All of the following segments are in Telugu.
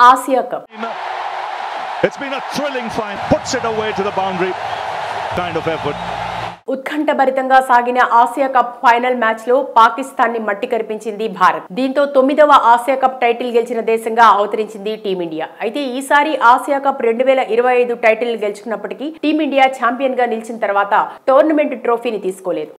Asia Cup. It's been a thrilling find. Puts it away to the boundary. Kind of effort. ఉత్కంఠభరితంగా సాగిన ఆసియా కప్ ఫైనల్ మ్యాచ్ లో పాకిస్తాన్ ని మట్టి కరిపించింది భారత్. దీంతో 9వ ఆసియా కప్ టైటిల్ గెలిచిన దేశంగా అవతరించింది టీమిండియా. అయితే ఈసారి ఆసియా కప్ 2025 టైటిల్ గెలుచుకున్నప్పటికీ టీమిండియా ఛాంపియన్ గా నిలిచిన తర్వాత టోర్నమెంట్ ట్రోఫీని తీసుకోలేదు.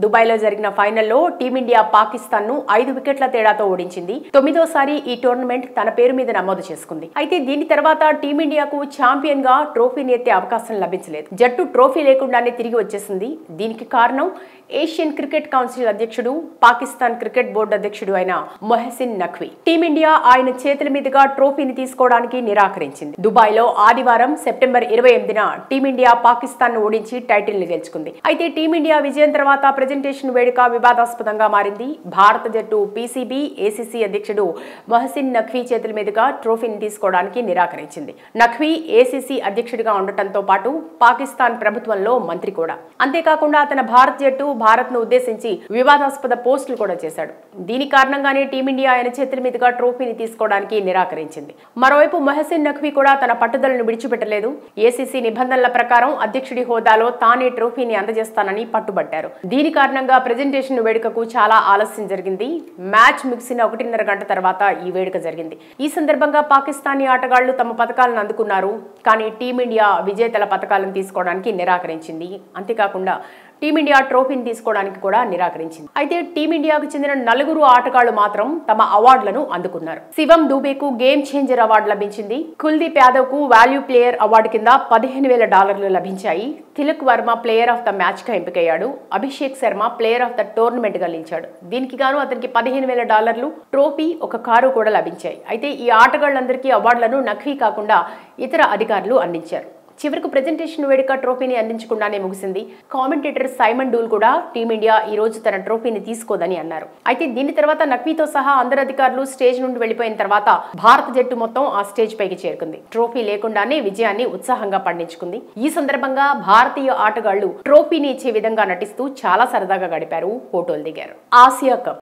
దుబాయ్లో జరిగిన ఫైనల్లో టీమిండియా పాకిస్తాన్ ను 5 వికెట్ల తేడాతో ఓడించింది. 9వసారి ఈ టోర్నమెంట్ తన పేరు మీద నమోదు చేసుకుంది. అయితే దీని తర్వాత టీమిండియాకు ఛాంపియన్ గా ట్రోఫీని ఎత్తే అవకాశం లభించలేదు. జట్టు ట్రోఫీ లేకుండానే తిరిగి వచ్చేసింది. దీనికి కారణం ఏషియన్ క్రికెట్ కౌన్సిల్ అధ్యక్షుడు, పాకిస్తాన్ క్రికెట్ బోర్డు అధ్యక్షుడు అయిన మొహసిన్ నఖ్వీ. టీమిండియా ఆయన చేతుల మీదుగా ట్రోఫీని తీసుకోవడానికి నిరాకరించింది. దుబాయ్లో ఆదివారం సెప్టెంబర్ 28న టీమిండియా పాకిస్తాన్ ను ఓడించి టైటిల్ ని గెలుచుకుంది. అయితే టీమిండియా విజయం తర్వాత ప్రెజెంటేషన్ వేడుక వివాదాస్పదంగా మారింది. భారత జట్టు పీసీబీ, ఏసీసీ అధ్యక్షుడు మొహసిన్ నఖ్వీ చేతుల మీదుగా ట్రోఫీని తీసుకోవడానికి నిరాకరించింది. నఖ్వీ ఏసీసీ అధ్యక్షుడిగా ఉండటంతో పాటు పాకిస్తాన్ ప్రభుత్వంలో మంత్రి కూడా. అంతేకాకుండా తన భారత జట్టు భారత్ ను ఉద్దేశించి వివాదాస్పద పోస్టులు కూడా చేశాడు. దీని కారణంగానే టీమిండియా ఆయన చేతుల మీదుగా ట్రోఫీని తీసుకోవడానికి నిరాకరించింది. మరోవైపు మొహసిన్ నఖ్వీ కూడా తన పట్టుదలను విడిచిపెట్టలేదు. ఏసీసీ నిబంధనల ప్రకారం అధ్యక్షుడి హోదాలో తానే ట్రోఫీని అందజేస్తానని పట్టుబట్టారు. దీని కారణంగా ప్రెజెంటేషన్ వేడుకకు చాలా ఆలస్యం జరిగింది. మ్యాచ్ ముగిసిన 1.5 గంట తర్వాత ఈ వేడుక జరిగింది. ఈ సందర్భంగా పాకిస్తానీ ఆటగాళ్లు తమ పతకాలను అందుకున్నారు. కానీ టీమిండియా విజేతల పతకాలను తీసుకోవడానికి నిరాకరించింది. అంతేకాకుండా టీమిండియా ట్రోఫీని తీసుకోవడానికి కూడా నిరాకరించింది. అయితే టీమిండియాకు చెందిన 4 ఆటగాళ్లు మాత్రం తమ అవార్డులను అందుకున్నారు. శివం దూబేకు గేమ్ చేంజర్ అవార్డు లభించింది. కుల్దీప్ యాదవ్ కు వాల్యూ ప్లేయర్ అవార్డు కింద $15,000 లభించాయి. Tilak Varma player of the match గా ఎంపికయ్యాడు. Abhishek Sharma player of the tournament గా నిలిచాడు. దీనికి గాను అతనికి $15,000, ట్రోఫీ, ఒక కారు కూడా లభించాయి. అయితే ఈ ఆటగాళ్లందరికీ అవార్డులను నఖ్వీ కాకుండా ఇతర అధికారులు అందించారు. చివరకు ప్రెజెంటేషన్ వేడుక ట్రోఫీని అందించకుండానే ముగిసింది. కామెంటేటర్ సైమన్ డూల్ కూడా టీమిండియా ఈ రోజు తన ట్రోఫీని తీసుకోదని అన్నారు. అయితే దీని తర్వాత నఖ్వీతో సహా అందరు అధికారులు స్టేజ్ నుండి వెళ్లిపోయిన తర్వాత భారత జట్టు మొత్తం ఆ స్టేజ్ పైకి చేరుకుంది. ట్రోఫీ లేకుండానే విజయాన్ని ఉత్సాహంగా పండించుకుంది. ఈ సందర్భంగా భారతీయ ఆటగాళ్లు ట్రోఫీని ఇచ్చే విధంగా నటిస్తూ చాలా సరదాగా గడిపారు, ఫోటోలు దిగారు. Asia cup.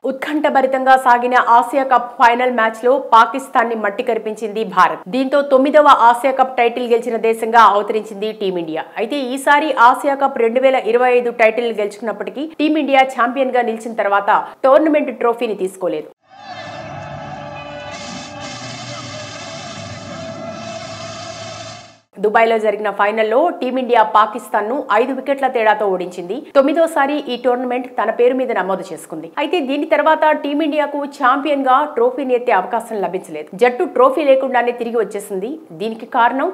ఉత్కంఠభరితంగా సాగిన ఆసియా కప్ ఫైనల్ మ్యాచ్ లో పాకిస్తాన్ ని మట్టి కరిపించింది భారత్. దీంతో 9వ ఆసియా కప్ టైటిల్ గెలిచిన దేశంగా అవతరించింది టీమిండియా. అయితే ఈసారి ఆసియా కప్ 2025 టైటిల్ గెలుచుకున్నప్పటికీ టీమిండియా ఛాంపియన్ గా నిలిచిన తర్వాత టోర్నమెంట్ ట్రోఫీని తీసుకోలేదు. దుబాయ్లో జరిగిన ఫైనల్లో టీమిండియా పాకిస్తాన్ ను 5 వికెట్ల తేడాతో ఓడించింది. 9వసారి ఈ టోర్నమెంట్ తన పేరు మీద నమోదు చేసుకుంది. అయితే దీని తర్వాత టీమిండియాకు ఛాంపియన్ గా ట్రోఫీని ఎత్తే అవకాశం లభించలేదు. జట్టు ట్రోఫీ లేకుండానే తిరిగి వచ్చేసింది. దీనికి కారణం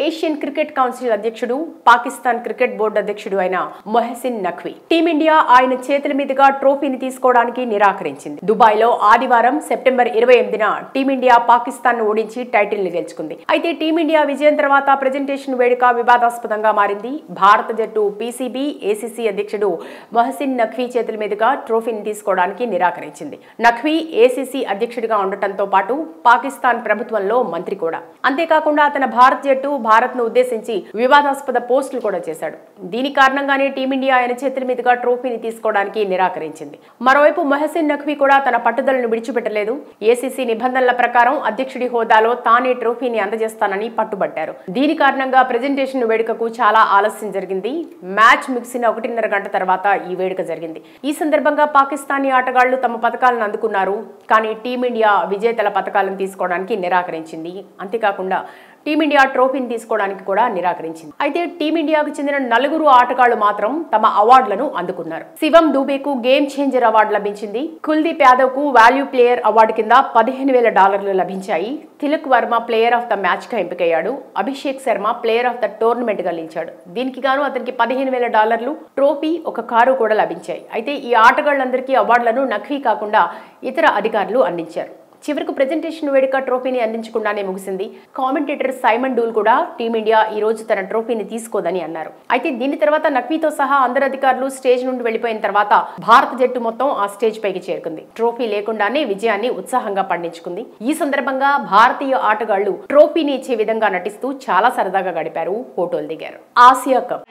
ఏషియన్ క్రికెట్ కౌన్సిల్ అధ్యక్షుడు, పాకిస్తాన్ క్రికెట్ బోర్డు అధ్యక్షుడు అయిన మొహసిన్ నఖ్వీ. టీమిండియా ఆయన చేతుల మీదుగా ట్రోఫీని తీసుకోవడానికి నిరాకరించింది. దుబాయ్లో ఆదివారం సెప్టెంబర్ 28న టీమిండియా పాకిస్తాన్ ను ఓడించి టైటిల్ ని గెలుచుకుంది. అయితే టీమిండియా విజయం తర్వాత ప్రెజెంటేషన్ వేడుక వివాదాస్పదంగా మారింది. భారత జట్టు పీసీబీ, ఏసీసీ అధ్యక్షుడు మొహసిన్ నఖ్వీ చేతుల మీదుగా ట్రోఫీని తీసుకోవడానికి నిరాకరించింది. నఖ్వీ ఏసీసీ అధ్యక్షుడిగా ఉండటంతో పాటు పాకిస్తాన్ ప్రభుత్వంలో మంత్రి కూడా. అంతేకాకుండా తన భారత జట్టు భారత్ ను ఉద్దేశించి వివాదాస్పద పోస్టులు కూడా చేశాడు. దీని కారణంగానే టీమిండియా ఆయన చేతుల మీదుగా ట్రోఫీని తీసుకోవడానికి నిరాకరించింది. మరోవైపు మొహసిన్ నఖ్వీ కూడా తన పట్టుదలను విడిచిపెట్టలేదు. ఏసీసీ నిబంధనల ప్రకారం అధ్యక్షుడి హోదాలో తానే ట్రోఫీని అందజేస్తానని పట్టుబట్టారు. దీని కారణంగా ప్రెజెంటేషన్ వేడుకకు చాలా ఆలస్యం జరిగింది. మ్యాచ్ ముగిసిన 1.5 గంట తర్వాత ఈ వేడుక జరిగింది. ఈ సందర్భంగా పాకిస్తానీ ఆటగాళ్లు తమ పతకాలను అందుకున్నారు. కానీ టీమిండియా విజేతల పతకాలను తీసుకోవడానికి నిరాకరించింది. అంతేకాకుండా టీమిండియా ట్రోఫీని తీసుకోవడానికి కూడా నిరాకరించింది. అయితే టీమిండియాకు చెందిన 4 ఆటగాళ్లు మాత్రం తమ అవార్డులను అందుకున్నారు. శివం దూబేకు గేమ్ చేంజర్ అవార్డు లభించింది. కుల్దీప్ యాదవ్ కు వాల్యూ ప్లేయర్ అవార్డు కింద $15,000 లభించాయి. Tilak Varma player of the match గా ఎంపికయ్యాడు. Abhishek Sharma player of the tournament గా నిలిచాడు. దీనికి గాను అతనికి $15,000, ట్రోఫీ, ఒక కారు కూడా లభించాయి. అయితే ఈ ఆటగాళ్లందరికీ అవార్డులను నఖ్వీ కాకుండా ఇతర అధికారులు అందించారు. చివరకు ప్రెజెంటేషన్ వేడుక ట్రోఫీని అందించకుండానే ముగిసింది. కామెంటేటర్ సైమన్ డూల్ కూడా టీమిండియా ఈ రోజు తన ట్రోఫీని తీసుకోదని అన్నారు. అయితే దీని తర్వాత నఖ్వీతో సహా అందరు అధికారులు స్టేజ్ నుండి వెళ్లిపోయిన తర్వాత భారత జట్టు మొత్తం ఆ స్టేజ్ పైకి చేరుకుంది. ట్రోఫీ లేకుండానే విజయాన్ని ఉత్సాహంగా పండించుకుంది. ఈ సందర్భంగా భారతీయ ఆటగాళ్లు ట్రోఫీని ఇచ్చే విధంగా నటిస్తూ చాలా సరదాగా గడిపారు, ఫోటోలు దిగారు. Asia cup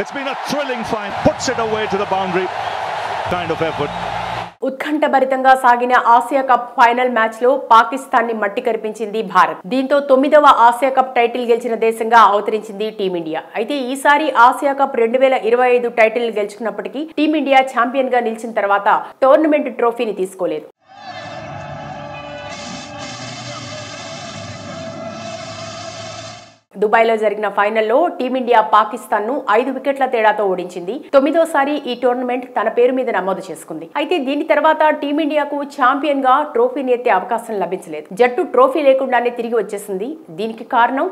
It's been a thrilling fight. Puts it away to the boundary. Kind of effort. ఉత్కంఠభరితంగా సాగిన ఆసియా కప్ ఫైనల్ మ్యాచ్ లో పాకిస్తాన్ ని మట్టి కరిపించింది భారత్. దీంతో 9వ ఆసియా కప్ టైటిల్ గెలిచిన దేశంగా అవతరించింది టీమిండియా. అయితే ఈసారి ఆసియా కప్ 2025 టైటిల్ గెలుచుకున్నప్పటికీ టీమిండియా ఛాంపియన్ గా నిలిచిన తర్వాత టోర్నమెంట్ ట్రోఫీని తీసుకోలేదు. దుబాయ్లో జరిగిన ఫైనల్లో టీమిండియా పాకిస్తాన్ ను 5 వికెట్ల తేడాతో ఓడించింది. 9వసారి ఈ టోర్నమెంట్ తన పేరు మీద నమోదు చేసుకుంది. అయితే దీని తర్వాత టీమిండియాకు ఛాంపియన్ గా ట్రోఫీని ఎత్తే అవకాశం లభించలేదు. జట్టు ట్రోఫీ లేకుండానే తిరిగి వచ్చేసింది. దీనికి కారణం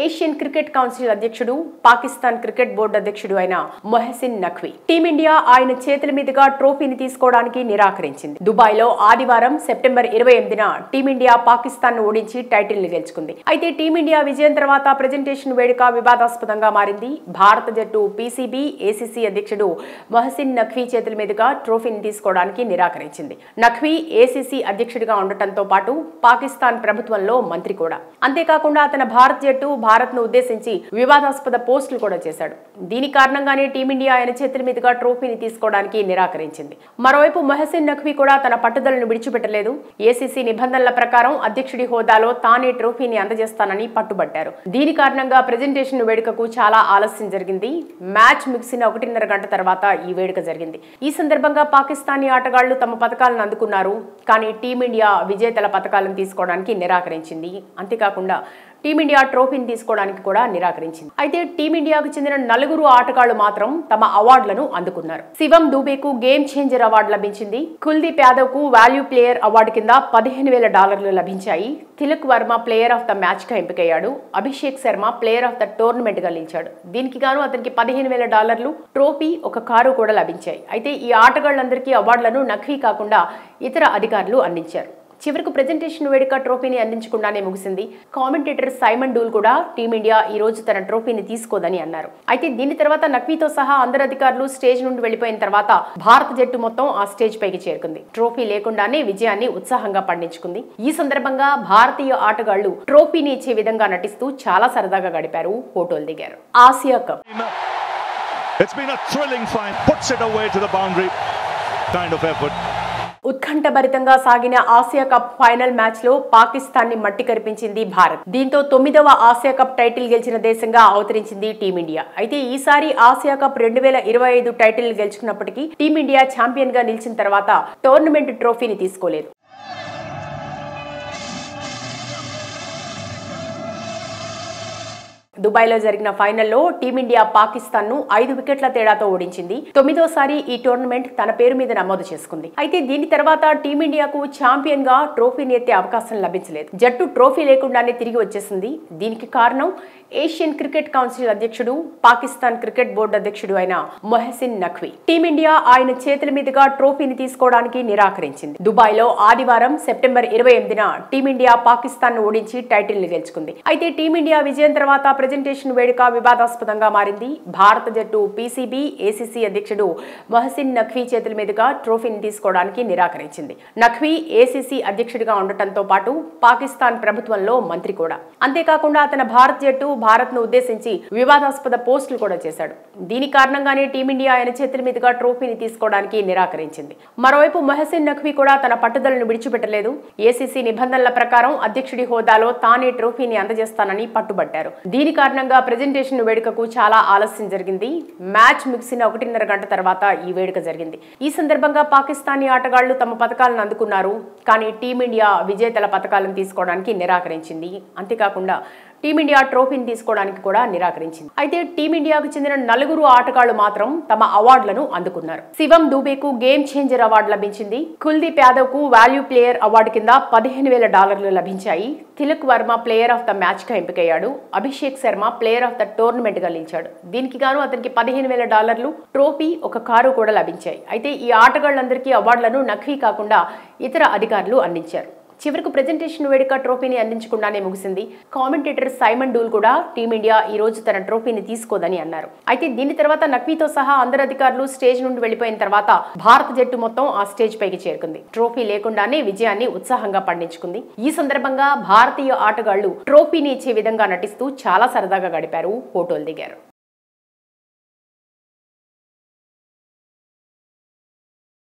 ఏషియన్ క్రికెట్ కౌన్సిల్ అధ్యక్షుడు, పాకిస్తాన్ క్రికెట్ బోర్డు అధ్యక్షుడు అయిన మొహసిన్ నఖ్వీ. టీమిండియా ఆయన చేతుల మీదుగా ట్రోఫీని తీసుకోవడానికి నిరాకరించింది. దుబాయ్లో ఆదివారం సెప్టెంబర్ 28న టీమిండియా పాకిస్తాన్ ను ఓడించి టైటిల్ ని గెలుచుకుంది. అయితే టీమిండియా విజయం తర్వాత ప్రెజెంటేషన్ వేడుక వివాదాస్పదంగా మారింది. భారత జట్టు పీసీబీ, ఏసీసీ అధ్యక్షుడు మొహసిన్ నఖ్వీ చేతుల మీదుగా ట్రోఫీని తీసుకోవడానికి నిరాకరించింది. నఖ్వీ ఏసీసీ అధ్యక్షుడిగా ఉండటంతో పాటు పాకిస్తాన్ ప్రభుత్వంలో మంత్రి కూడా. అంతేకాకుండా తన భారత జట్టు భారత్ ను ఉద్దేశించి వివాదాస్పద పోస్టులు కూడా చేశాడు. దీని కారణంగానే టీమిండియా ఆయన చేతుల మీదుగా ట్రోఫీని తీసుకోవడానికి నిరాకరించింది. మరోవైపు మొహసిన్ నఖ్వీ కూడా తన పట్టుదలను విడిచిపెట్టలేదు. ఏసీసీ నిబంధనల ప్రకారం అధ్యక్షుడి హోదాలో తానే ట్రోఫీని అందజేస్తానని పట్టుబట్టారు. దీని కారణంగా ప్రెజెంటేషన్ వేడుకకు చాలా ఆలస్యం జరిగింది. మ్యాచ్ ముగిసిన 1.5 గంట తర్వాత ఈ వేడుక జరిగింది. ఈ సందర్భంగా పాకిస్తానీ ఆటగాళ్లు తమ పతకాలను అందుకున్నారు. కానీ టీమిండియా విజేతల పతకాలను తీసుకోవడానికి నిరాకరించింది. అంతేకాకుండా టీమిండియా ట్రోఫీని తీసుకోవడానికి కూడా నిరాకరించింది. అయితే టీమిండియాకు చెందిన 4 ఆటగాళ్లు మాత్రం తమ అవార్డులను అందుకున్నారు. శివం దూబేకు గేమ్ చేంజర్ అవార్డు లభించింది. కుల్దీప్ యాదవ్ కు వాల్యూ ప్లేయర్ అవార్డు కింద $15,000 లభించాయి. Tilak Varma player of the match గా ఎంపికయ్యాడు. Abhishek Sharma player of the tournament గా నిలిచాడు. దీనికి గాను అతనికి $15,000, ట్రోఫీ, ఒక కారు కూడా లభించాయి. అయితే ఈ ఆటగాళ్లందరికీ అవార్డులను నఖ్వీ కాకుండా ఇతర అధికారులు అందించారు. చివరకు ప్రెజెంటేషన్ వేడుక ట్రోఫీని అందించకుండానే ముగిసింది. కామెంటేటర్ సైమన్ డూల్ కూడా టీమిండియా ఈ రోజు తన ట్రోఫీని తీసుకోదని అన్నారు. అయితే దీని తర్వాత నఖ్వీతో సహా అందరు అధికారులు స్టేజ్ నుండి వెళ్లిపోయిన తర్వాత భారత జట్టు మొత్తం ఆ స్టేజ్ పైకి చేరుకుంది. ట్రోఫీ లేకుండానే విజయాన్ని ఉత్సాహంగా పండించుకుంది. ఈ సందర్భంగా భారతీయ ఆటగాళ్లు ట్రోఫీని ఇచ్చే విధంగా నటిస్తూ చాలా సరదాగా గడిపారు, ఫోటోలు దిగారు. Asia cup It's been a thrilling fight. Puts it away to the boundary. Kind of effort. ఉత్కంఠభరితంగా సాగిన ఆసియా కప్ ఫైనల్ మ్యాచ్ లో పాకిస్తాన్ ని మట్టి కరిపించింది భారత్. దీంతో 9వ ఆసియా కప్ టైటిల్ గెలిచిన దేశంగా అవతరించింది టీమిండియా. అయితే ఈసారి ఆసియా కప్ 2025 టైటిల్ గెలుచుకున్నప్పటికీ టీమిండియా ఛాంపియన్ గా నిలిచిన తర్వాత టోర్నమెంట్ ట్రోఫీని తీసుకోలేదు. దుబాయ్లో జరిగిన ఫైనల్లో టీమిండియా పాకిస్తాన్ ను 5 వికెట్ల తేడాతో ఓడించింది. 9వసారి ఈ టోర్నమెంట్ తన పేరు మీద నమోదు చేసుకుంది. అయితే దీని తర్వాత టీమిండియాకు ఛాంపియన్ గా ట్రోఫీని ఎత్తే అవకాశం లభించలేదు. జట్టు ట్రోఫీ లేకుండానే తిరిగి వచ్చేసింది. దీనికి కారణం ఏషియన్ క్రికెట్ కౌన్సిల్ అధ్యక్షుడు, పాకిస్తాన్ క్రికెట్ బోర్డు అధ్యక్షుడు అయిన మొహసిన్ నఖ్వీ. టీమిండియా ఆయన చేతుల మీదుగా ట్రోఫీని తీసుకోవడానికి నిరాకరించింది. దుబాయ్లో ఆదివారం సెప్టెంబర్ 28న టీమిండియా పాకిస్తాన్ ను ఓడించి టైటిల్ ని గెలుచుకుంది. అయితే టీమిండియా విజయం తర్వాత ప్రెజెంటేషన్ వేడుక వివాదాస్పదంగా మారింది. భారత జట్టు పీసీబీ, ఏసీసీ అధ్యక్షుడు మొహసిన్ నఖ్వీ చేతుల మీదుగా ట్రోఫీని తీసుకోవడానికి నిరాకరించింది. నఖ్వీ ఏసీసీ అధ్యక్షుడిగా ఉండటంతో పాటు పాకిస్తాన్ ప్రభుత్వంలో మంత్రి కూడా. అంతేకాకుండా తన భారత జట్టు భారత్ ను ఉద్దేశించి వివాదాస్పద పోస్టులు కూడా చేశాడు. దీని కారణంగానే టీమిండియా ఆయన చేతుల మీదుగా ట్రోఫీని తీసుకోవడానికి నిరాకరించింది. మరోవైపు మొహసిన్ నఖ్వీ కూడా తన పట్టుదలను విడిచిపెట్టలేదు. ఏసీసీ నిబంధనల ప్రకారం అధ్యక్షుడి హోదాలో తానే ట్రోఫీని అందజేస్తానని పట్టుబట్టారు. దీని కారణంగా ప్రెజెంటేషన్ వేడుకకు చాలా ఆలస్యం జరిగింది. మ్యాచ్ ముగిసిన 1.5 గంట తర్వాత ఈ వేడుక జరిగింది. ఈ సందర్భంగా పాకిస్తానీ ఆటగాళ్లు తమ పతకాలను అందుకున్నారు. కానీ టీమిండియా విజేతల పతకాలను తీసుకోవడానికి నిరాకరించింది. అంతేకాకుండా టీమిండియా ట్రోఫీని తీసుకోవడానికి కూడా నిరాకరించింది. అయితే టీమిండియాకు చెందిన 4 ఆటగాళ్లు మాత్రం తమ అవార్డులను అందుకున్నారు. శివం దూబేకు గేమ్ చేంజర్ అవార్డు లభించింది. కుల్దీప్ యాదవ్ కు వాల్యూ ప్లేయర్ అవార్డు కింద $15,000 లభించాయి. Tilak Varma player of the match గా ఎంపికయ్యాడు. Abhishek Sharma player of the tournament గా నిలిచాడు. దీనికి గాను అతనికి $15,000, ట్రోఫీ, ఒక కారు కూడా లభించాయి. అయితే ఈ ఆటగాళ్లందరికీ అవార్డులను నఖ్వీ కాకుండా ఇతర అధికారులు అందించారు. చివరకు ప్రెజెంటేషన్ వేడుక ట్రోఫీని అందించకుండానే ముగిసింది. కామెంటేటర్ సైమన్ డూల్ కూడా టీమిండియా ఈ రోజు తన ట్రోఫీని తీసుకోదని అన్నారు. అయితే దీని తర్వాత నఖ్వీతో సహా అందరు అధికారులు స్టేజ్ నుండి వెళ్లిపోయిన తర్వాత భారత జట్టు మొత్తం ఆ స్టేజ్ పైకి చేరుకుంది. ట్రోఫీ లేకుండానే విజయాన్ని ఉత్సాహంగా పండించుకుంది. ఈ సందర్భంగా భారతీయ ఆటగాళ్లు ట్రోఫీని ఇచ్చే విధంగా నటిస్తూ చాలా సరదాగా గడిపారు, ఫోటోలు దిగారు.